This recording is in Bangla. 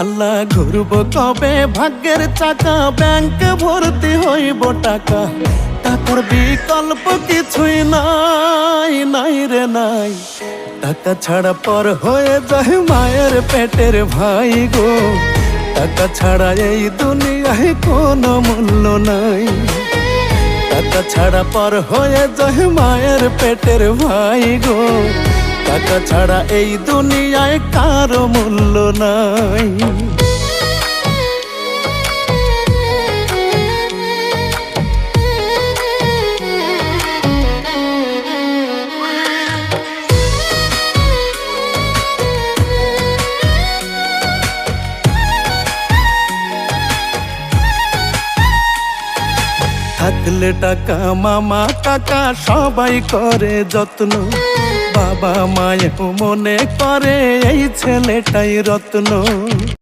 আল্লাহ ঘুরব কবে ভাগ্যের চাকা, ব্যাংক ভর্তি হইব টাকা, টাকার বিকল্প কিছুই নাই, নাই রে নাই। টাকা ছাড়া পর হয়ে যায় মায়ের পেটের ভাই গো, টাকা ছাড়া এই দুনিয়ায় কোনো মূল্য নাই। টাকা ছাড়া পর হয়ে যায় মায়ের পেটের ভাই গো, টাকা ছাড়া এই দুনিয়ায় কারো মূল্য নাই। থাকলে টাকা মামা কাকা সবাই করে যত্ন, বাবা মায়েও মনে করে এই ছেলেটাই রত্ন।